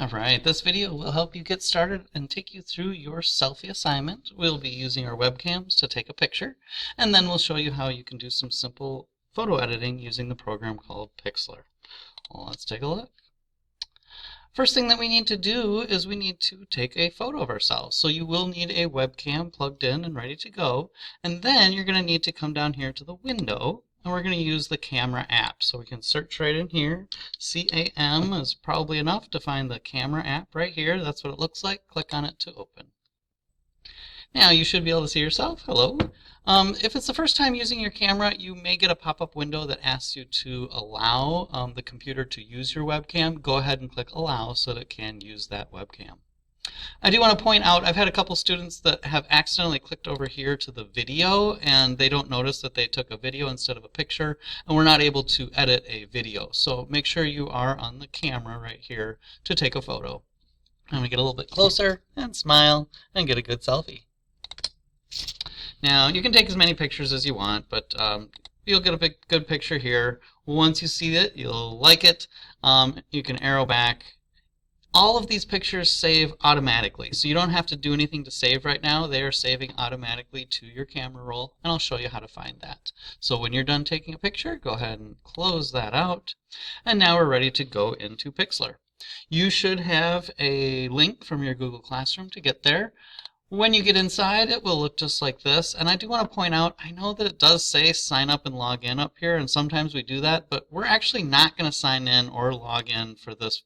Alright, this video will help you get started and take you through your selfie assignment. We'll be using our webcams to take a picture, and then we'll show you how you can do some simple photo editing using the program called Pixlr. Well, let's take a look. First thing that we need to do is we need to take a photo of ourselves. So you will need a webcam plugged in and ready to go, and then you're going to need to come down here to the window, and we're going to use the camera app. So we can search right in here. CAM is probably enough to find the camera app right here. That's what it looks like. Click on it to open. Now you should be able to see yourself. Hello. If it's the first time using your camera, you may get a pop-up window that asks you to allow the computer to use your webcam. Go ahead and click allow so that it can use that webcam. I do want to point out, I've had a couple students that have accidentally clicked over here to the video and they don't notice that they took a video instead of a picture, and we're not able to edit a video. So make sure you are on the camera right here to take a photo. I'm going to get a little bit closer and smile and get a good selfie. Now you can take as many pictures as you want, but you'll get a good picture here. Once you see it, you'll like it. You can arrow back. All of these pictures save automatically, so you don't have to do anything to save right now. They are saving automatically to your camera roll, and I'll show you how to find that. So when you're done taking a picture, go ahead and close that out. And now we're ready to go into Pixlr. You should have a link from your Google Classroom to get there. When you get inside, it will look just like this. And I do want to point out, I know that it does say sign up and log in up here, and sometimes we do that, but we're actually not going to sign in or log in for this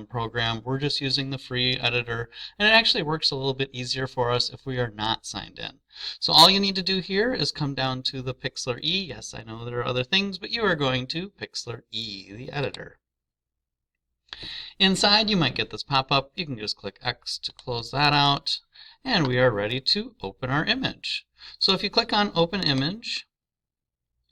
program. We're just using the free editor, and it actually works a little bit easier for us if we are not signed in. So all you need to do here is come down to the Pixlr E. Yes, I know there are other things, but you are going to Pixlr E, the editor. Inside, you might get this pop-up. You can just click X to close that out, and we are ready to open our image. So if you click on Open Image,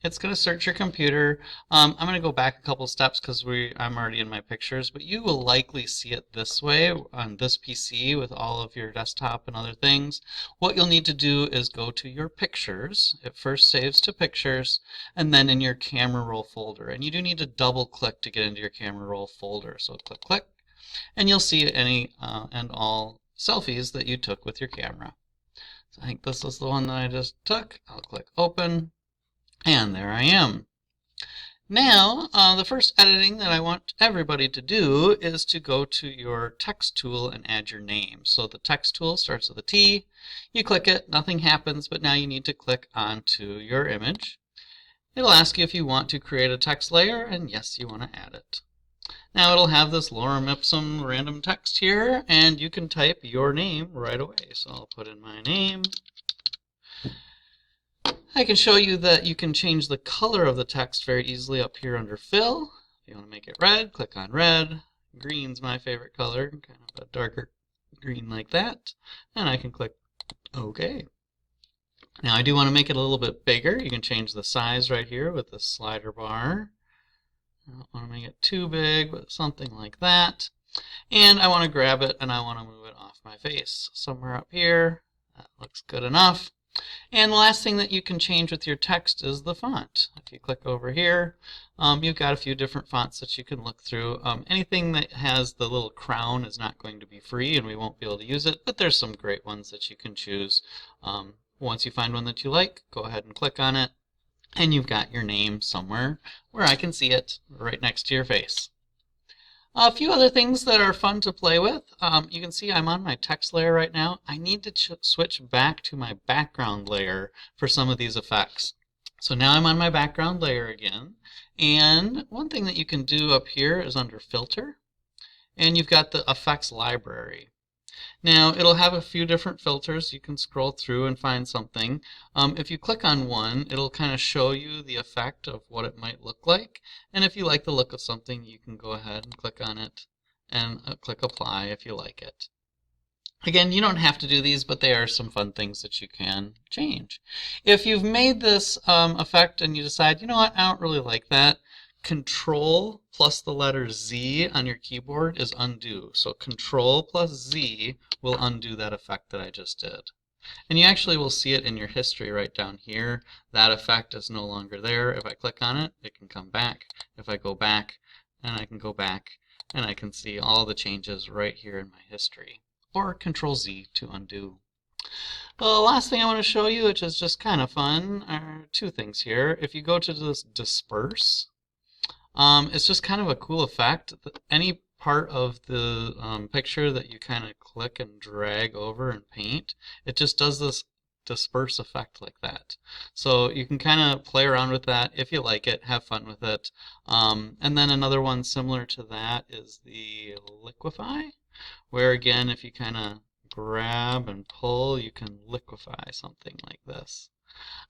it's going to search your computer. I'm going to go back a couple steps because I'm already in my pictures, but you will likely see it this way on this PC with all of your desktop and other things. What you'll need to do is go to your pictures. It first saves to pictures, and then in your camera roll folder. And you do need to double click to get into your camera roll folder. So click, and you'll see any and all selfies that you took with your camera. So I think this is the one that I just took. I'll click open. And there I am. Now, the first editing that I want everybody to do is to go to your text tool and add your name. So the text tool starts with a T. You click it, nothing happens, but now you need to click onto your image. It'll ask you if you want to create a text layer, and yes, you want to add it. Now it'll have this lorem ipsum random text here, and you can type your name right away. So I'll put in my name. I can show you that you can change the color of the text very easily up here under Fill. If you want to make it red, click on red. Green's my favorite color, kind of a darker green like that. And I can click OK. Now I do want to make it a little bit bigger. You can change the size right here with the slider bar. I don't want to make it too big, but something like that. And I want to grab it and I want to move it off my face. Somewhere up here. That looks good enough. And the last thing that you can change with your text is the font. If you click over here, you've got a few different fonts that you can look through. Anything that has the little crown is not going to be free and we won't be able to use it, but there's some great ones that you can choose. Once you find one that you like, go ahead and click on it, and you've got your name somewhere where I can see it right next to your face. A few other things that are fun to play with. You can see I'm on my text layer right now. I need to switch back to my background layer for some of these effects. So now I'm on my background layer again. And one thing that you can do up here is under Filter. And you've got the Effects library. Now it'll have a few different filters. You can scroll through and find something. If you click on one, it'll kind of show you the effect of what it might look like. And if you like the look of something, you can go ahead and click on it and click apply if you like it. Again, you don't have to do these, but they are some fun things that you can change. If you've made this effect and you decide, you know what, I don't really like that, Control plus the letter Z on your keyboard is undo. So Control plus Z will undo that effect that I just did. And you actually will see it in your history right down here. That effect is no longer there. If I click on it, it can come back. If I go back, and I can go back and I can see all the changes right here in my history. Or Control Z to undo. The last thing I want to show you, which is just kind of fun, are two things here. If you go to this disperse, it's just kind of a cool effect. Any part of the picture that you kind of click and drag over and paint, it just does this disperse effect like that. So you can kind of play around with that if you like it, have fun with it. And then another one similar to that is the liquefy, where again, if you kind of grab and pull, you can liquefy something like this.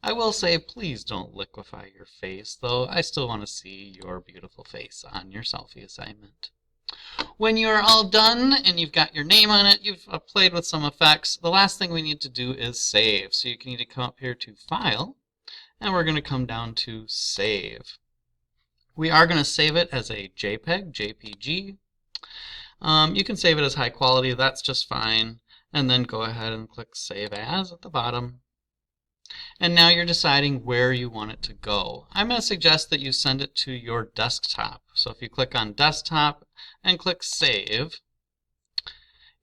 I will say, please don't liquefy your face, though I still want to see your beautiful face on your selfie assignment. When you're all done and you've got your name on it, you've played with some effects, the last thing we need to do is save. So you can need to come up here to File, and we're going to come down to Save. We are going to save it as a JPEG, JPG. You can save it as high quality, that's just fine. And then go ahead and click Save As at the bottom. And now you're deciding where you want it to go. I'm going to suggest that you send it to your desktop. So if you click on Desktop and click Save,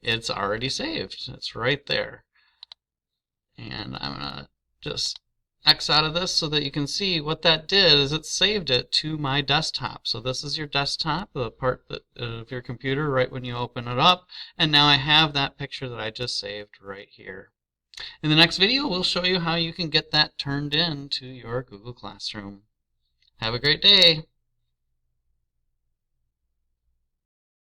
it's already saved. It's right there. And I'm going to just X out of this so that you can see what that did is it saved it to my desktop. So this is your desktop, the part of your computer right when you open it up. And now I have that picture that I just saved right here. In the next video, we'll show you how you can get that turned into your Google Classroom. Have a great day.